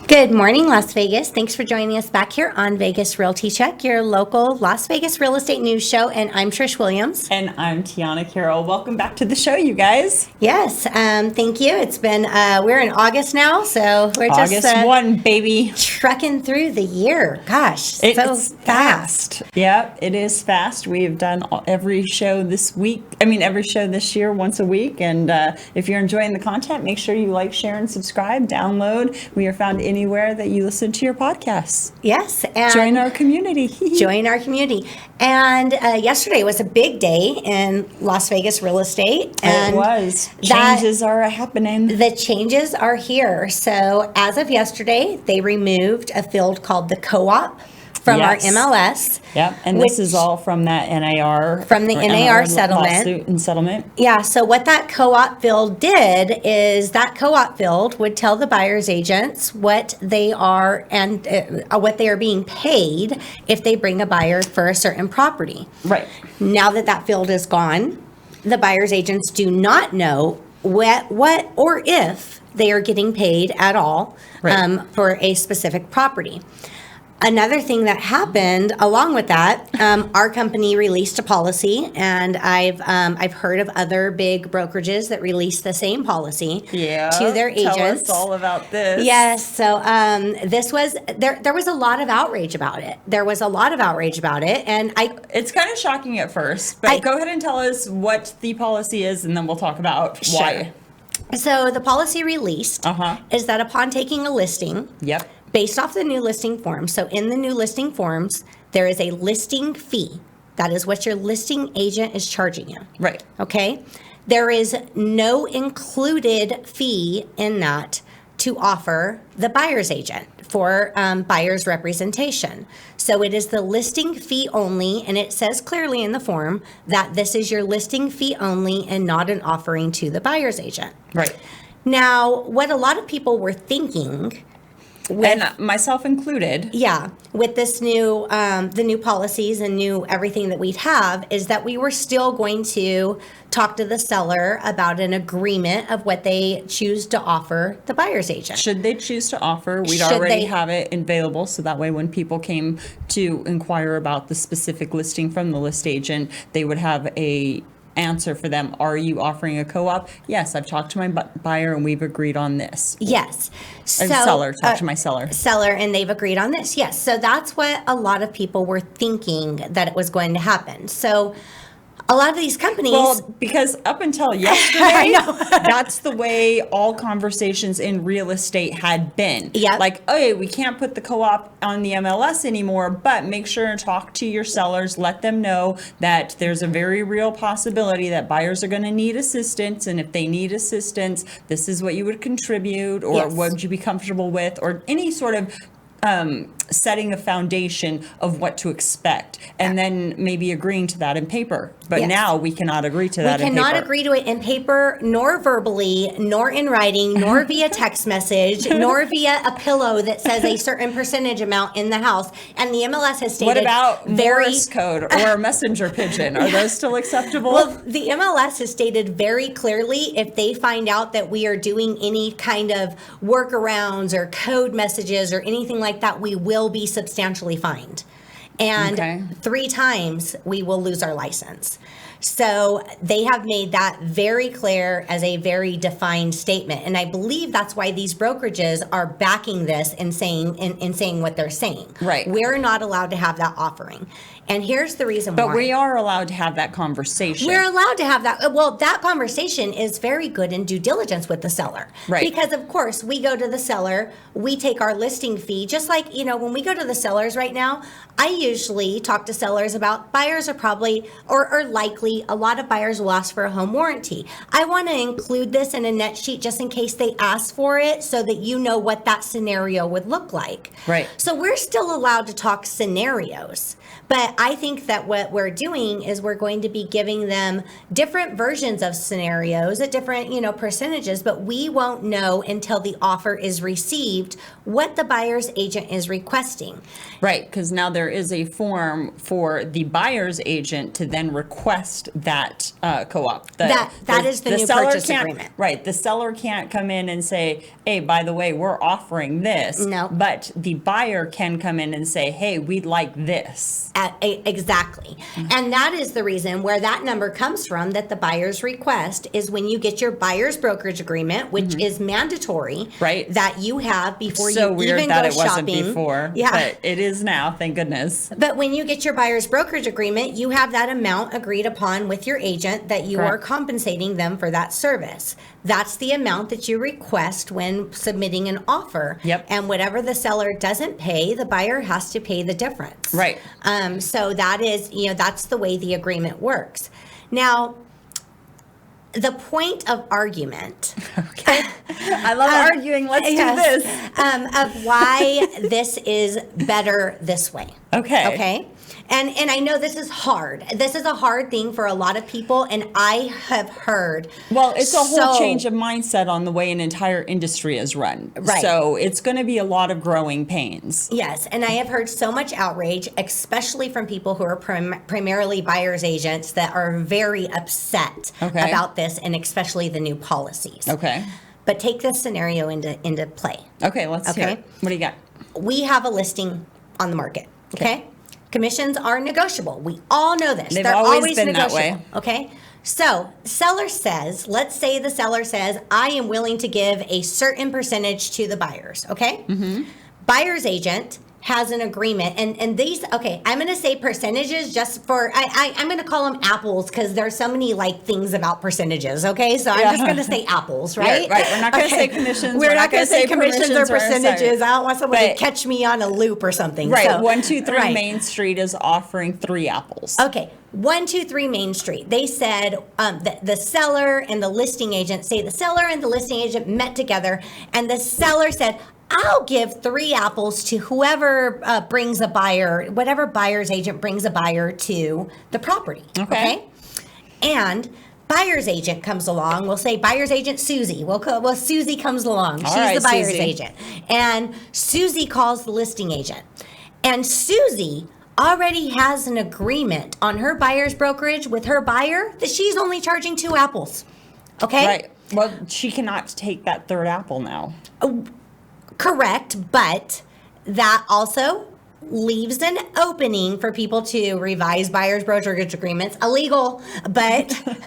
Good morning, Las Vegas. Thanks for joining us back here on Vegas Realty Check, your local Las Vegas real estate news show. And I'm Trish Williams. And I'm Tiana Carroll. Welcome back to the show, you guys. Yes, thank you. It's been, we're in August now, so we're August just 1, baby. trucking through the year. Gosh, It's fast. Yeah, it is fast. We've done every show this year once a week. And if you're enjoying the content, make sure you like, share, and subscribe, download. We are found anywhere that you listen to your podcasts. Yes. And join our community. Join our community. And yesterday was a big day in Las Vegas real estate. And it was. Changes are happening. The changes are here. So as of yesterday, they removed a field called the co-op from our MLS. Yep, and this is all from that NAR. From the NAR settlement. Lawsuit and settlement. Yeah, so what that co-op field did is that co-op field would tell the buyer's agents what they are and what they are being paid if they bring a buyer for a certain property. Right. Now that field is gone, the buyer's agents do not know what or if they are getting paid at all for a specific property. Another thing that happened along with that, our company released a policy, and I've heard of other big brokerages that released the same policy to their agents. Tell us all about this. Yes, so this was there was a lot of outrage about it. And it's kind of shocking at first, but go ahead and tell us what the policy is, and then we'll talk about why. So the policy released is that upon taking a listing, based off the new listing forms. So in the new listing forms, there is a listing fee. That is what your listing agent is charging you. Right. Okay. There is no included fee in that to offer the buyer's agent for buyer's representation. So it is the listing fee only, and it says clearly in the form that this is your listing fee only and not an offering to the buyer's agent. Right. Now, what a lot of people were thinking, and myself included. Yeah, with this new, the new policies and new everything that we'd have, is that we were still going to talk to the seller about an agreement of what they choose to offer the buyer's agent. Should they choose to offer, we'd already have it available, so that way when people came to inquire about the specific listing from the list agent, they would have a answer for them. Are you offering a co-op? Yes, I've talked to my buyer and we've agreed on this. Yes. So, talk to my seller. Seller, and they've agreed on this. Yes. So that's what a lot of people were thinking that it was going to happen. So a lot of these companies... Well, because up until yesterday, I know. That's the way all conversations in real estate had been. Yeah. Like, oh, we can't put the co-op on the MLS anymore, but make sure and talk to your sellers. Let them know that there's a very real possibility that buyers are going to need assistance. And if they need assistance, this is what you would contribute, or what would you be comfortable with, or any sort of setting a foundation of what to expect, and then maybe agreeing to that in paper. But now we cannot agree to that in paper. We cannot agree to it in paper, nor verbally, nor in writing, nor via text message, nor via a pillow that says a certain percentage amount in the house. And the MLS has stated... What about Morse code or messenger pigeon? Are those still acceptable? Well, the MLS has stated very clearly, if they find out that we are doing any kind of workarounds or code messages or anything like that, we will be substantially fined. And 3 times we will lose our license. So they have made that very clear as a very defined statement. And I believe that's why these brokerages are backing this and saying what they're saying. Right. We're not allowed to have that offering. And here's the reason why. But we are allowed to have that conversation. We're allowed to have that. Well, that conversation is very good in due diligence with the seller. Right. Because, of course, we go to the seller, we take our listing fee. Just like, when we go to the sellers right now, I usually talk to sellers about buyers are probably, or likely, a lot of buyers will ask for a home warranty. I want to include this in a net sheet just in case they ask for it, so that you know what that scenario would look like. Right. So we're still allowed to talk scenarios. But I think that what we're doing is we're going to be giving them different versions of scenarios at different, percentages, but we won't know until the offer is received what the buyer's agent is requesting. Right, because now there is a form for the buyer's agent to then request that co-op. That is the new purchase agreement. Right, the seller can't come in and say, hey, by the way, we're offering this. No. But the buyer can come in and say, hey, we'd like this. Exactly. And that is the reason where that number comes from, that the buyer's request is when you get your buyer's brokerage agreement, which is mandatory, right, that you have before so you weird even that go it wasn't shopping. Before, yeah. But it is now, thank goodness. But when you get your buyer's brokerage agreement, you have that amount agreed upon with your agent that you Correct. are compensating them for that service. That's the amount that you request when submitting an offer. Yep. And whatever the seller doesn't pay, the buyer has to pay the difference. Right. So that is, that's the way the agreement works. Now, the point of argument. Okay. I love arguing. Let's do this. Of why this is better this way. Okay. Okay. And I know this is hard. This is a hard thing for a lot of people, and I have heard. Well, it's a whole change of mindset on the way an entire industry is run. Right. So it's going to be a lot of growing pains. Yes, and I have heard so much outrage, especially from people who are primarily buyer's agents that are very upset about this, and especially the new policies. Okay. But take this scenario into play. Okay, let's hear it. What do you got? We have a listing on the market, okay? Commissions are negotiable. We all know this. They've They're always been negotiable, that way. okay? So, let's say the seller says, I am willing to give a certain percentage to the buyers, okay? Mm-hmm. Buyer's agent has an agreement, and these, okay, I'm going to say percentages just for, I'm going to call them apples because there's so many things about percentages, okay? So I'm just going to say apples, right? Yeah, right. We're not going to say commissions. We're not going to say commissions or percentages. I don't want someone to But- catch me on a loop or something. Right. So, 123 right. Main Street is offering 3 apples. Okay, 123 Main Street. They said the seller and the listing agent, the seller and the listing agent met together, and the seller said, I'll give 3 apples to whoever brings a buyer, whatever buyer's agent brings a buyer to the property. Okay? And buyer's agent comes along. We'll say buyer's agent Susie. Well, Susie comes along. All She's right, the buyer's Susie. agent. And Susie calls the listing agent. And Susie already has an agreement on her buyer's brokerage with her buyer that she's only charging 2 apples. Okay? Right. Well, she cannot take that 3rd apple now. Correct, but that also leaves an opening for people to revise buyer's brokerage agreements. Illegal, but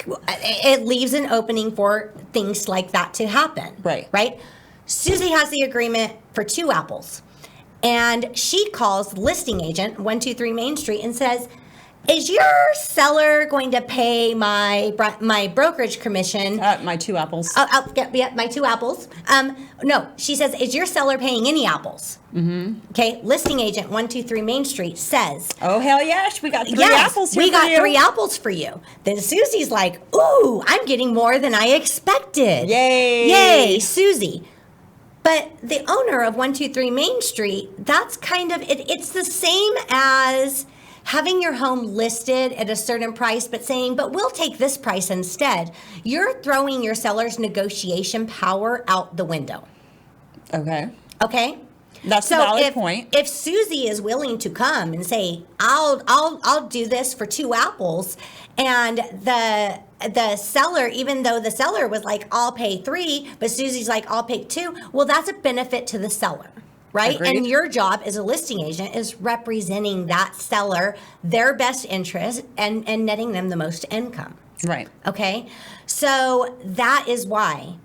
it leaves an opening for things like that to happen. Right. Right? Susie has the agreement for 2 apples. And she calls listing agent 123 Main Street and says, is your seller going to pay my brokerage commission? My 2 apples. Yeah, my 2 apples. No, she says, is your seller paying any apples? Mm-hmm. Okay, listing agent 123 Main Street says, oh, hell yes, we got 3 yes, apples here we for got you. 3 apples for you. Then Susie's like, ooh, I'm getting more than I expected. Yay. Yay, Susie. But the owner of 123 Main Street, that's kind of, it's the same as having your home listed at a certain price, but saying, but we'll take this price instead. You're throwing your seller's negotiation power out the window. Okay. Okay? That's a valid point. If Susie is willing to come and say, I'll do this for 2 apples, and the seller, even though the seller was like, I'll pay 3, but Susie's like, I'll pay 2, well, that's a benefit to the seller. Right? Agreed. And your job as a listing agent is representing that seller, their best interest, and netting them the most income. Right. Okay? So that is why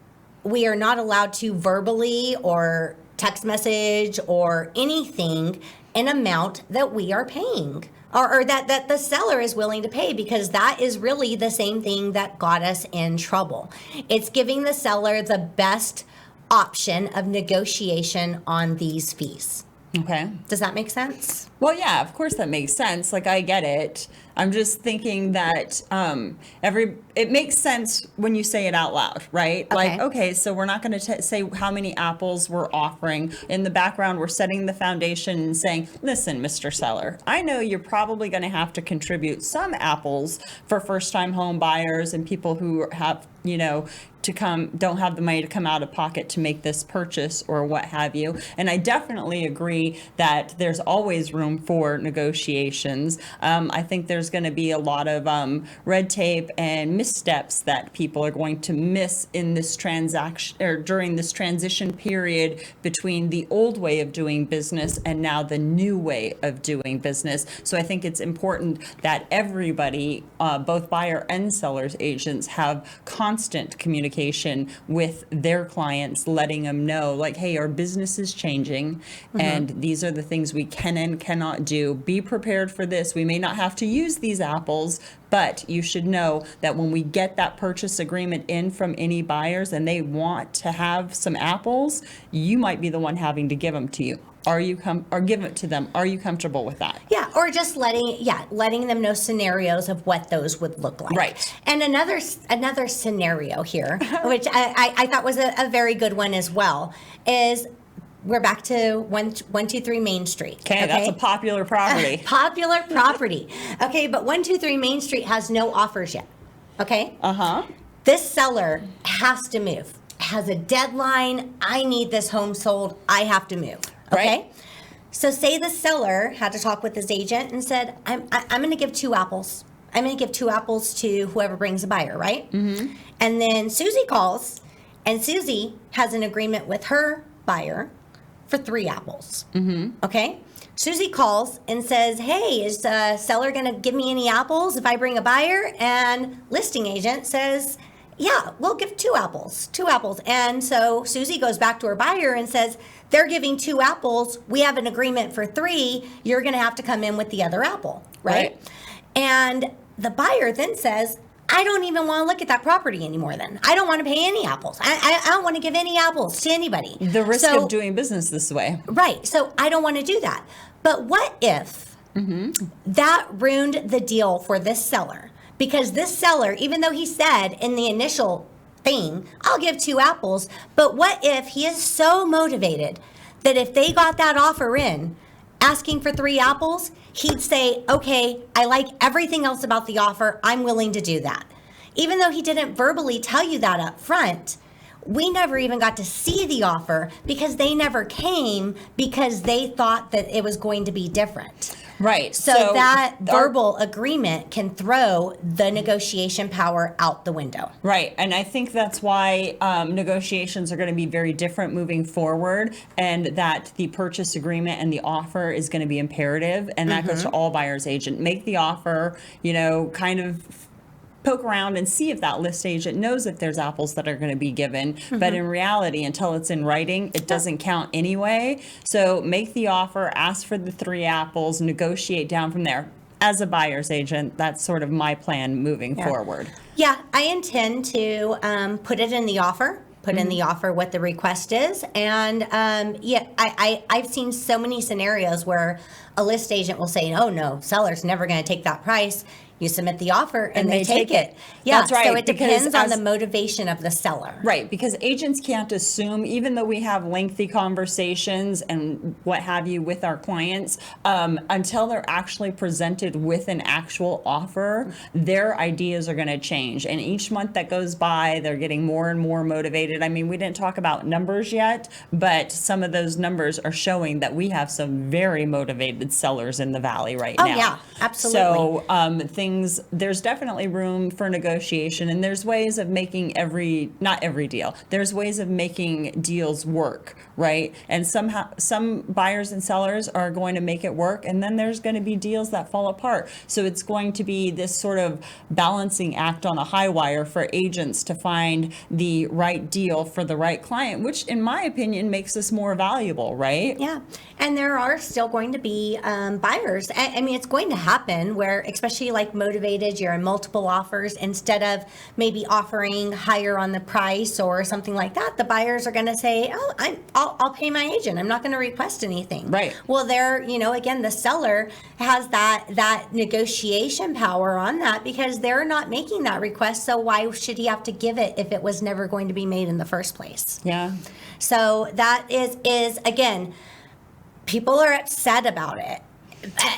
we are not allowed to verbally or text message or anything an amount that we are paying. Or that the seller is willing to pay, because that is really the same thing that got us in trouble. It's giving the seller the best option of negotiation on these fees. Okay. Does that make sense? Well, yeah, of course that makes sense. Like, I get it. I'm just thinking that it makes sense when you say it out loud, right? Okay. Like, okay, so we're not going to say how many apples we're offering. In the background, we're setting the foundation and saying, listen, Mr. Seller, I know you're probably going to have to contribute some apples for first-time home buyers and people who have, don't have the money to come out of pocket to make this purchase or what have you. And I definitely agree that there's always room for negotiations. I think there's going to be a lot of red tape and missteps that people are going to miss in this transaction or during this transition period between the old way of doing business and now the new way of doing business. So I think it's important that everybody, both buyer and seller's agents, have constant communication with their clients, letting them know, like, hey, our business is changing, and these are the things we can and cannot do. Be prepared for this. We may not have to use these apples, but you should know that when we get that purchase agreement in from any buyers and they want to have some apples, you might be the one having to give them to you. Or give it to them. Are you comfortable with that? Yeah, or just letting them know scenarios of what those would look like. Right. And another scenario here, which I thought was a very good one as well, is we're back to 123 Main Street. Okay, that's a popular property. Popular property. Okay, but 123 Main Street has no offers yet. Okay? This seller has to move. Has a deadline. I need this home sold. I have to move. Okay. Right. So say the seller had to talk with his agent and said, I'm going to give 2 apples. I'm going to give 2 apples to whoever brings a buyer, right? And then Susie calls, and Susie has an agreement with her buyer for 3 apples. Okay. Susie calls and says, hey, is the seller going to give me any apples if I bring a buyer? And listing agent says, yeah, we'll give 2 apples. And so Susie goes back to her buyer and says, they're giving 2 apples. We have an agreement for 3. You're going to have to come in with the other apple, right? And the buyer then says, I don't even want to look at that property anymore then. I don't want to pay any apples. I don't want to give any apples to anybody. The risk of doing business this way. Right. So I don't want to do that. But what if that ruined the deal for this seller? Because this seller, even though he said in the initial thing, I'll give 2 apples, but what if he is so motivated that if they got that offer in, asking for 3 apples, he'd say, okay, I like everything else about the offer. I'm willing to do that. Even though he didn't verbally tell you that up front, we never even got to see the offer because they never came because they thought that it was going to be different. Right. So that verbal agreement can throw the negotiation power out the window. Right. And I think that's why negotiations are going to be very different moving forward, and that the purchase agreement and the offer is going to be imperative. And that goes to all buyer's agent. Make the offer, kind of poke around and see if that list agent knows if there's apples that are going to be given. But in reality, until it's in writing, it doesn't count anyway. So make the offer, ask for the 3 apples, negotiate down from there. As a buyer's agent, that's sort of my plan moving forward. Yeah, I intend to put it in the offer. Put in the offer what the request is. And I've seen so many scenarios where a list agent will say, oh no, seller's never going to take that price. You submit the offer and they take it. Yeah, that's right. So it depends on the motivation of the seller. Right, because agents can't assume, even though we have lengthy conversations and what have you with our clients, until they're actually presented with an actual offer, their ideas are going to change. And each month that goes by, they're getting more and more motivated. I mean, we didn't talk about numbers yet, but some of those numbers are showing that we have some very motivated sellers in the Valley right now. Oh, yeah, absolutely. So there's definitely room for negotiation, and there's ways of making not every deal. There's ways of making deals work, right? And some buyers and sellers are going to make it work, and then there's going to be deals that fall apart. So it's going to be this sort of balancing act on a high wire for agents to find the right deal for the right client, which in my opinion makes us more valuable, right? Yeah. And there are still going to be buyers. I mean, it's going to happen where, especially like motivated, you're in multiple offers, instead of maybe offering higher on the price or something like that, the buyers are going to say, oh, I'll pay my agent. I'm not going to request anything. Right. Well, they're, again, the seller has that negotiation power on that because they're not making that request. So why should he have to give it if it was never going to be made in the first place? Yeah. So that is again, people are upset about it.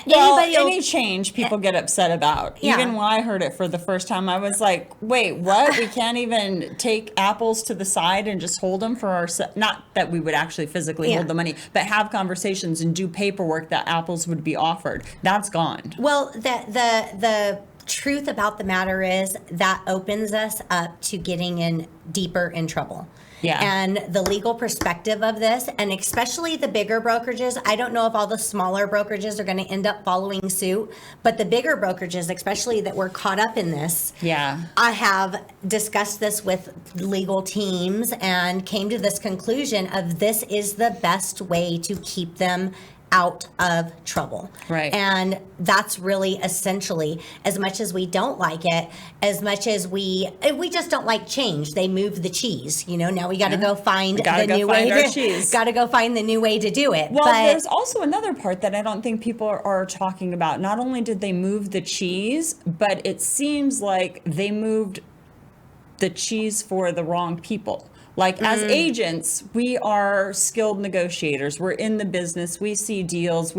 Well, any change people get upset about. Yeah. Even when I heard it for the first time, I was like, wait, what? We can't even take apples to the side and just hold them for ourselves. Not that we would actually physically hold the money, but have conversations and do paperwork that apples would be offered. That's gone. Well, the truth about the matter is that opens us up to getting in deeper in trouble. Yeah. And the legal perspective of this, and especially the bigger brokerages, I don't know if all the smaller brokerages are going to end up following suit, but the bigger brokerages, especially that were caught up in this, Yeah. I have discussed this with legal teams and came to this conclusion of this is the best way to keep them out of trouble. Right. And that's really essentially, as much as we don't like it, as much as we just don't like change. They moved the cheese, now we got to go find the new way to got to go find the new way to do it. Well, there's also another part that I don't think people are talking about. Not only did they move the cheese, but it seems like they moved the cheese for the wrong people. Like as agents, we are skilled negotiators. We're in the business. We see deals.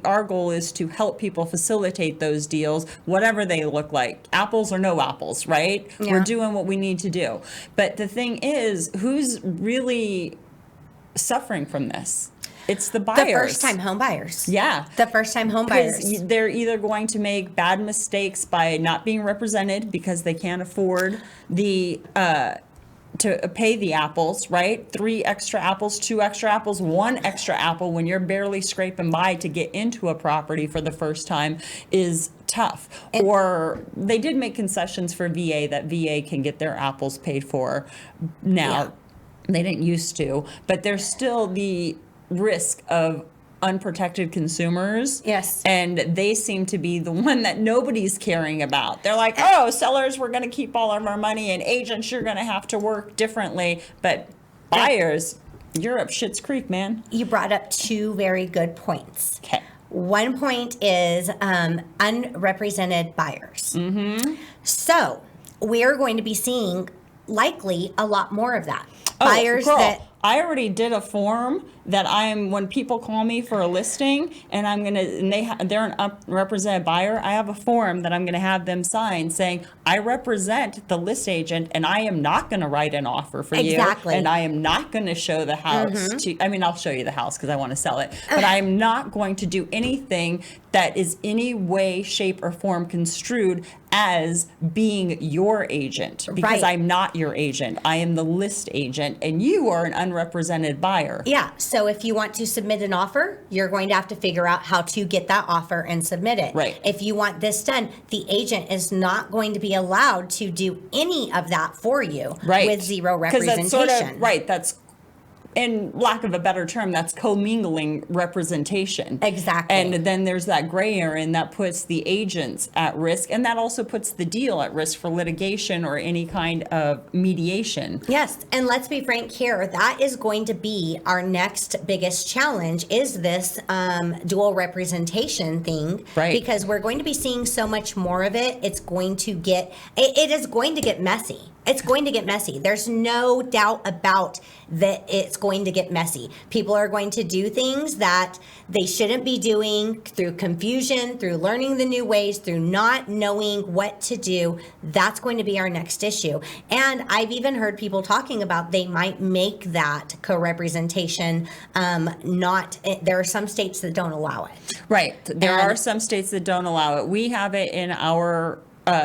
Our goal is to help people facilitate those deals, whatever they look like. Apples or no apples, right? Yeah. We're doing what we need to do. But the thing is, who's really suffering from this? It's the buyers. The first-time home buyers. Yeah. The first-time home buyers. Because they're either going to make bad mistakes by not being represented because they can't afford to pay the apples, right? 3 extra apples, 2 extra apples, 1 extra apple when you're barely scraping by to get into a property for the first time is tough. Or they did make concessions for VA that VA can get their apples paid for now. Yeah. They didn't used to, but there's still the risk of unprotected consumers. Yes. And they seem to be the one that nobody's caring about. They're like, oh, sellers, we're going to keep all of our money, and agents, you're going to have to work differently. But buyers, you're up Schitt's Creek, man. You brought up 2 very good points. Okay. One point is unrepresented buyers. Mm-hmm. So we're going to be seeing likely a lot more of that. Buyers that I already did a form that when people call me for a listing and they're an unrepresented buyer, I have a form that I'm going to have them sign saying, I represent the list agent and I am not going to write an offer for you. And I am not going to show the house I'll show you the house because I want to sell it, but I'm not going to do anything that is any way, shape, or form construed as being your agent because I'm not your agent. I am the list agent and you are an unrepresented buyer. Yeah. So if you want to submit an offer, you're going to have to figure out how to get that offer and submit it. Right. If you want this done, the agent is not going to be allowed to do any of that for you with zero representation. That's in lack of a better term, that's commingling representation. Exactly. And then there's that gray area, and that puts the agents at risk, and that also puts the deal at risk for litigation or any kind of mediation. Yes, and let's be frank here, that is going to be our next biggest challenge is this dual representation thing. Right. Because we're going to be seeing so much more of it, it is going to get messy. It's going to get messy. There's no doubt about that it's going to get messy. People are going to do things that they shouldn't be doing through confusion, through learning the new ways, through not knowing what to do. That's going to be our next issue. And I've even heard people talking about they might make that co-representation there are some states that don't allow it. Right. There are some states that don't allow it. We have it in our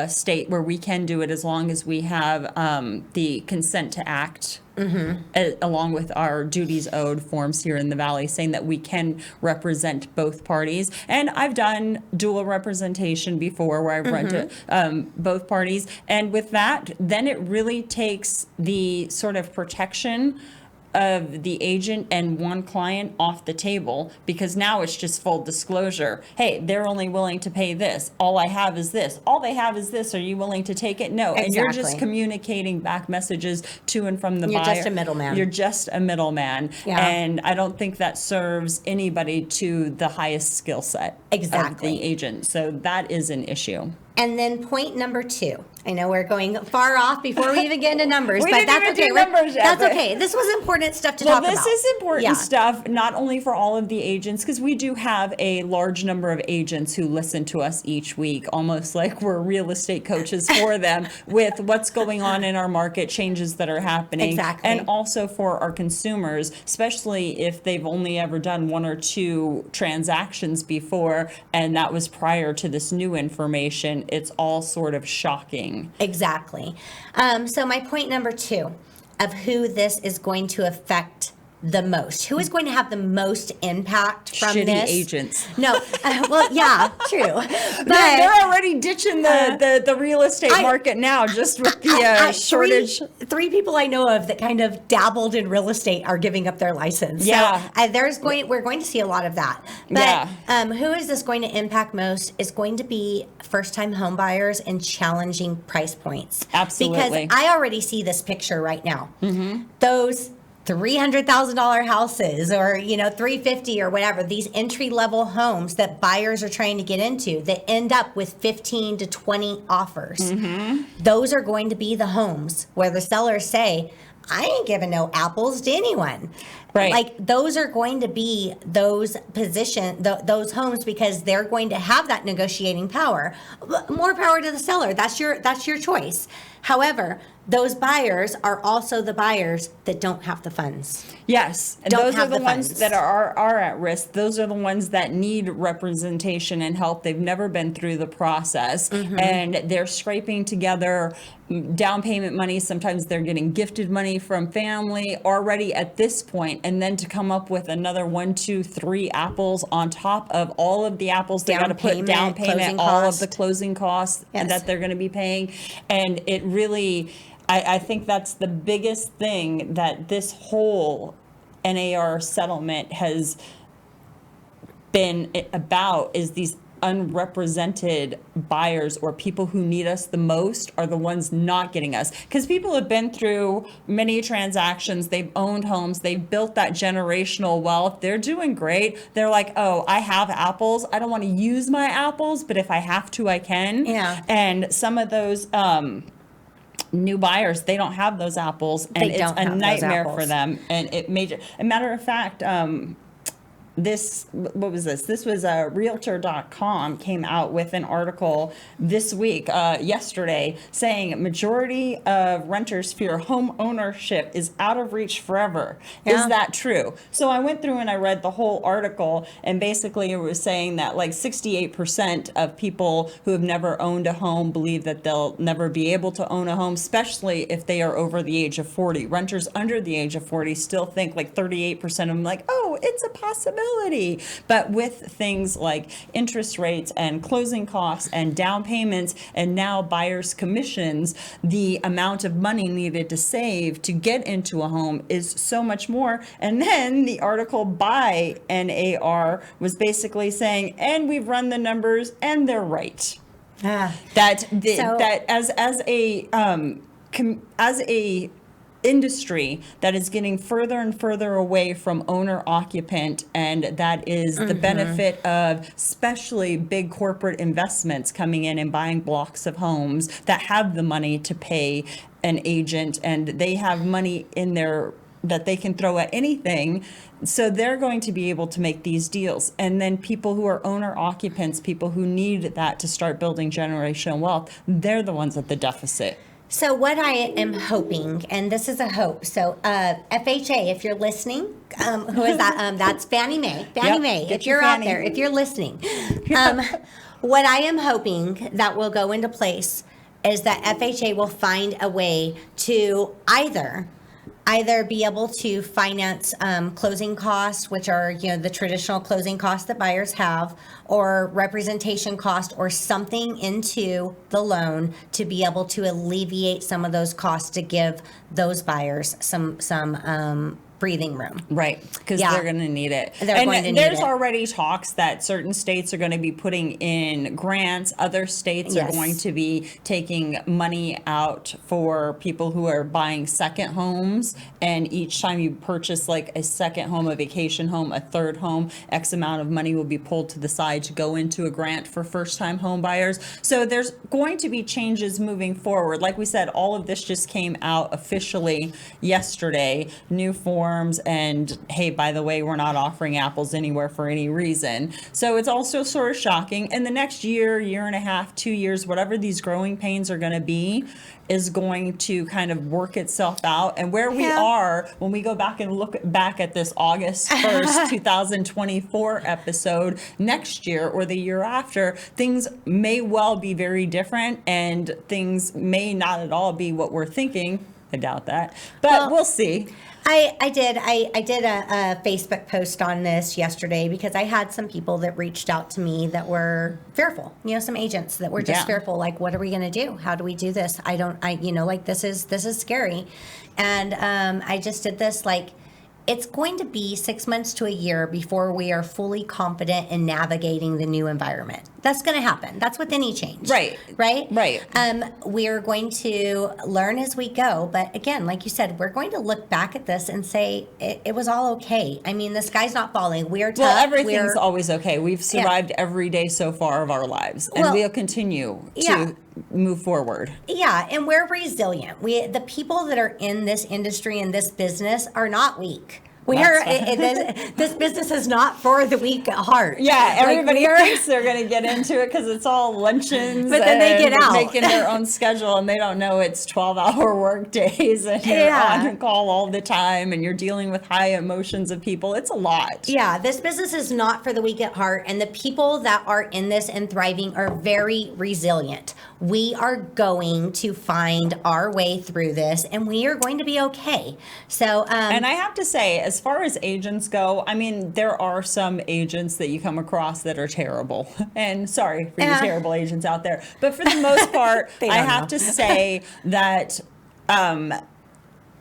state where we can do it as long as we have the consent to act along with our duties owed forms here in the Valley saying that we can represent both parties. And I've done dual representation before where I've run to both parties. And with that, then it really takes the sort of protection of the agent and one client off the table, because now it's just full disclosure. Hey, they're only willing to pay this. All I have is this. All they have is this. Are you willing to take it? No. And you're just Exactly. communicating back messages to and from the You're buyer. just a middleman. You're just a middleman. Yeah. And I don't think that serves anybody to the highest skill set Exactly. of the agent. So that is an issue. And then point number 2. I know we're going far off before we even get into numbers, We but didn't that's even okay. do numbers yet, That's but- okay. This was important stuff to Well, talk about. this is important Yeah. stuff, not only for all of the agents, because we do have a large number of agents who listen to us each week, almost like we're real estate coaches for them, with what's going on in our market, changes that are happening. Exactly. And also for our consumers, especially if they've only ever done 1 or 2 transactions before, and that was prior to this new information. It's all sort of shocking. Exactly. So my point number 2 of who this is going to affect the most, who is going to have the most impact from Shitty this? agents. No, well, yeah, true. But They're already ditching the real estate market now, just with the shortage. Three people I know of that kind of dabbled in real estate are giving up their license. Yeah. So we're going to see a lot of that. But who is this going to impact most is going to be first-time home buyers and challenging price points. Absolutely. Because I already see this picture right now. Those $300,000 houses, or $350,000 or whatever, these entry-level homes that buyers are trying to get into that end up with 15 to 20 offers. Those are going to be the homes where the sellers say, I ain't giving no apples to anyone. Right. Like, those are going to be those those homes, because they're going to have that negotiating power. More power to the seller. That's your choice. However, those buyers are also the buyers that don't have the funds. Yes, and Don't those are have the the ones funds. that are at risk. Those are the ones that need representation and help. They've never been through the process, and they're scraping together down payment money. Sometimes they're getting gifted money from family already at this point, and then to come up with another 1, 2, 3 apples on top of all of the apples they got to put down closing payment, all of costs. the closing costs Yes. that they're going to be paying, and it really. I think that's the biggest thing that this whole NAR settlement has been about, is these unrepresented buyers, or people who need us the most are the ones not getting us. Because people have been through many transactions, they've owned homes, they've built that generational wealth, they're doing great. They're like, oh, I have apples, I don't want to use my apples, but if I have to, I can. Yeah. And some of those new buyers, they don't have those apples, and They it's don't a have those nightmare for apples. them. And it made a matter of fact, what was this? This was Realtor.com came out with an article this week, yesterday, saying majority of renters fear home ownership is out of reach forever. Yeah. Is that true? So I went through and I read the whole article, and basically it was saying that like 68% of people who have never owned a home believe that they'll never be able to own a home, especially if they are over the age of 40. Renters under the age of 40 still think, like 38% of them, like, oh, it's a possibility. But with things like interest rates and closing costs and down payments, and now buyers' commissions, the amount of money needed to save to get into a home is so much more. And then the article by NAR was basically saying, and we've run the numbers and they're right. That as a industry that is getting further and further away from owner occupant, and that is the benefit of especially big corporate investments coming in and buying blocks of homes that have the money to pay an agent, and they have money in there that they can throw at anything. So they're going to be able to make these deals. And then people who are owner occupants, people who need that to start building generational wealth, they're the ones at the deficit. So what I am hoping, and this is a hope, so FHA, if you're listening, who is that? That's Fannie Mae. Fannie Yep, Mae, get if your you're out Fannie. there, if you're listening. What I am hoping that will go into place is that FHA will find a way to either be able to finance closing costs, which are the traditional closing costs that buyers have, or representation cost, or something into the loan to be able to alleviate some of those costs to give those buyers some breathing room. Right, because Yeah. they're going to need it. They're going to need there's it. already talks that certain states are going to be putting in grants. Other states are Yes. going to be taking money out for people who are buying second homes. And each time you purchase like a second home, a vacation home, a third home, X amount of money will be pulled to the side to go into a grant for first-time home buyers. So there's going to be changes moving forward. Like we said, all of this just came out officially yesterday. New forms, and hey, by the way, we're not offering apples anywhere for any reason. So it's also sort of shocking. And the next year, year and a half, 2 years, whatever these growing pains are going to be, is going to kind of work itself out. And where we are, when we go back and look back at this August 1st, 2024 episode next year or the year after, things may well be very different, and things may not at all be what we're thinking. I doubt that, but we'll see. I did a Facebook post on this yesterday because I had some people that reached out to me that were fearful, some agents that were just fearful, like, what are we going to do? How do we do this? This is scary. And I just did this, like, it's going to be 6 months to a year before we are fully confident in navigating the new environment. That's going to happen. That's with any change. Right. We're going to learn as we go. But again, like you said, we're going to look back at this and say it was all okay. I mean, the sky's not falling. We're tough. Well, everything's always okay. We've survived every day so far of our lives, and we'll continue to move forward. Yeah, and we're resilient. The people that are in this industry and this business are not weak. This business is not for the weak at heart. Yeah, everybody thinks they're going to get into it because it's all luncheons, but then they get out making their own schedule, and they don't know it's 12-hour work days, and you're on call all the time, and you're dealing with high emotions of people. It's a lot. Yeah, this business is not for the weak at heart, and the people that are in this and thriving are very resilient. We are going to find our way through this, and we are going to be okay. So, and I have to say, as far as agents go, I mean, there are some agents that you come across that are terrible. And sorry for you terrible agents out there. But for the most part, I have to say that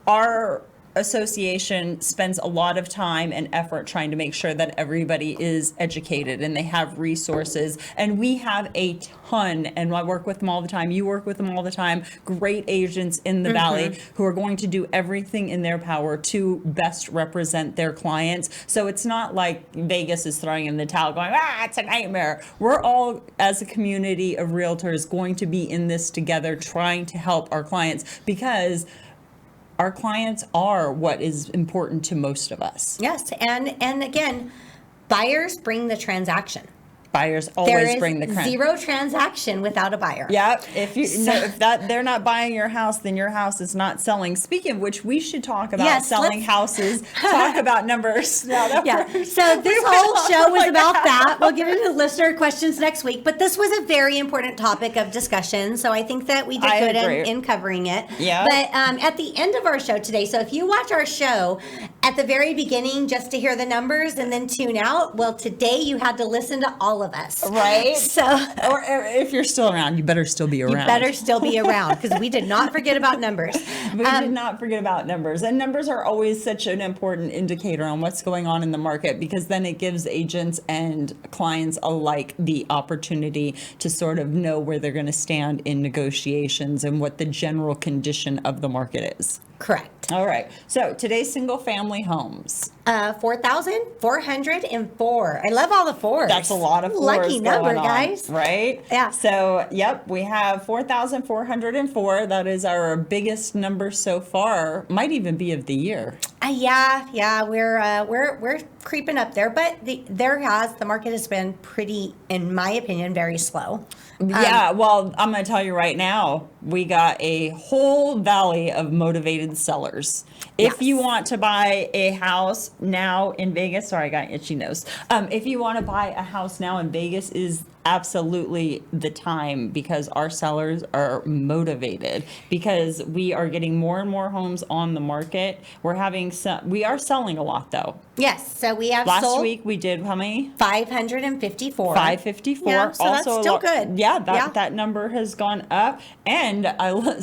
our association spends a lot of time and effort trying to make sure that everybody is educated and they have resources. And we have a ton, and I work with them all the time. You work with them all the time. Great agents in the Valley who are going to do everything in their power to best represent their clients. So it's not like Vegas is throwing in the towel going, it's a nightmare. We're all, as a community of realtors, going to be in this together trying to help our clients, because our clients are what is important to most of us. Yes, and again, buyers bring the transaction. Buyers always bring the zero transaction without a buyer. Yep. If they're not buying your house, then your house is not selling. Speaking of which, we should talk about selling houses. Talk about numbers. So this whole show was about that. We'll get into listener questions next week, but this was a very important topic of discussion. So I think that we did good in covering it. Yeah. But at the end of our show today, so if you watch our show at the very beginning just to hear the numbers and then tune out, well, today you had to listen to all of us. Right. So, or if you're still around, you better still be around. You better still be around, because we did not forget about numbers. We did not forget about numbers. And numbers are always such an important indicator on what's going on in the market, because then it gives agents and clients alike the opportunity to sort of know where they're going to stand in negotiations and what the general condition of the market is. Correct. All right. So today's single family homes. 4,404. I love all the fours. That's a lot of fours. Lucky number, going on, guys. Right? Yeah. So, yep, we have 4,404. That is our biggest number so far. Might even be of the year. We're creeping up there, but the market has been pretty, in my opinion, very slow. Well, I'm going to tell you right now, we got a whole valley of motivated sellers. If you want to buy a house now in Vegas, sorry, I got itchy nose. If you want to buy a house now in Vegas, is absolutely the time, because our sellers are motivated, because we are getting more and more homes on the market. We are selling a lot though. Yes, so we have Last sold week we did how many? 554. 554. Yeah, so that's still good. Yeah, that number has gone up, and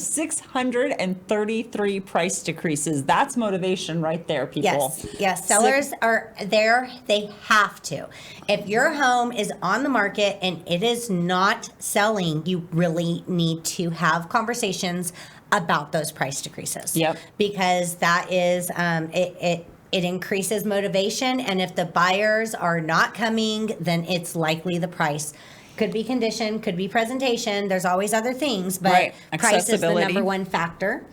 633 price decreases. That's motivation right there, people. Yes. Sellers are there. They have to. If your home is on the market and it is not selling, you really need to have conversations about those price decreases. Yep. Because that is it increases motivation, and if the buyers are not coming, then it's likely the price. Could be condition, could be presentation. There's always other things, but Right. price is the Accessibility. number one factor.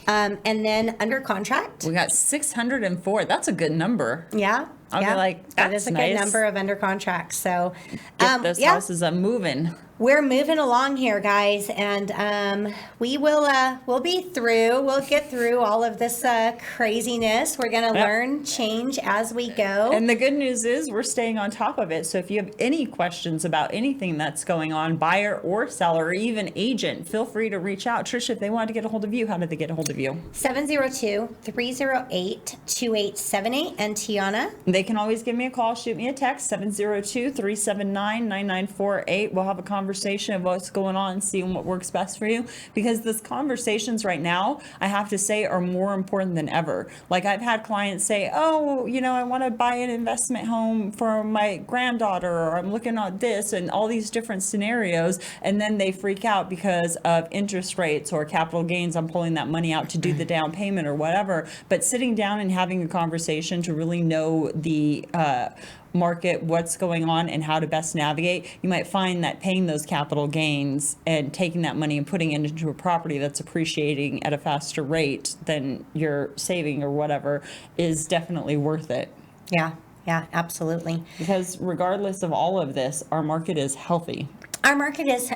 And then under contract. We got 604. That's a good number. Yeah. I'll be like, that is that's a nice. good number of under contracts. So Get those houses a moving. we're moving along here, guys, and we'll be through. We'll get through all of this craziness. We're going to learn, change as we go. And the good news is we're staying on top of it. So if you have any questions about anything that's going on, buyer or seller, or even agent, feel free to reach out. Trish, if they wanted to get a hold of you, how did they get a hold of you? 702-308-2878. And Tiana? They can always give me a call, shoot me a text, 702-379-9948. We'll have a conversation of what's going on and seeing what works best for you. Because these conversations right now, I have to say, are more important than ever. Like, I've had clients say, oh, I want to buy an investment home for my granddaughter, or I'm looking at this, and all these different scenarios. And then they freak out because of interest rates or capital gains. I'm pulling that money out to do the down payment or whatever. But sitting down and having a conversation to really know the market, what's going on, and how to best navigate, you might find that paying those capital gains and taking that money and putting it into a property that's appreciating at a faster rate than you're saving or whatever is definitely worth it. Yeah, absolutely. Because regardless of all of this, our market is healthy. Our market is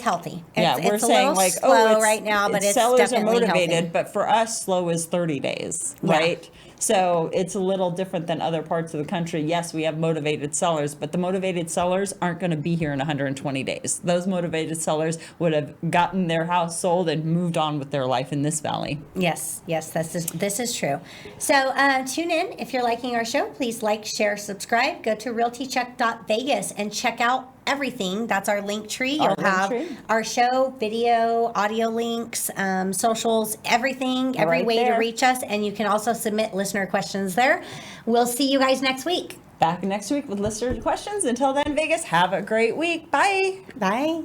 healthy. We're it's a saying little like, slow right now, but it's sellers are definitely motivated, healthy. but for us, slow is 30 days, right? So it's a little different than other parts of the country. Yes, we have motivated sellers, but the motivated sellers aren't going to be here in 120 days. Those motivated sellers would have gotten their house sold and moved on with their life in this valley. Yes, this is true. So tune in. If you're liking our show, please like, share, subscribe. Go to realtycheck.vegas and check out everything. That's our link tree. You'll have our show, video, audio links, socials, everything, every Right way there. to reach us. And you can also submit listener questions there. We'll see you guys next week. Back next week with listener questions. Until then, Vegas, have a great week. Bye. Bye.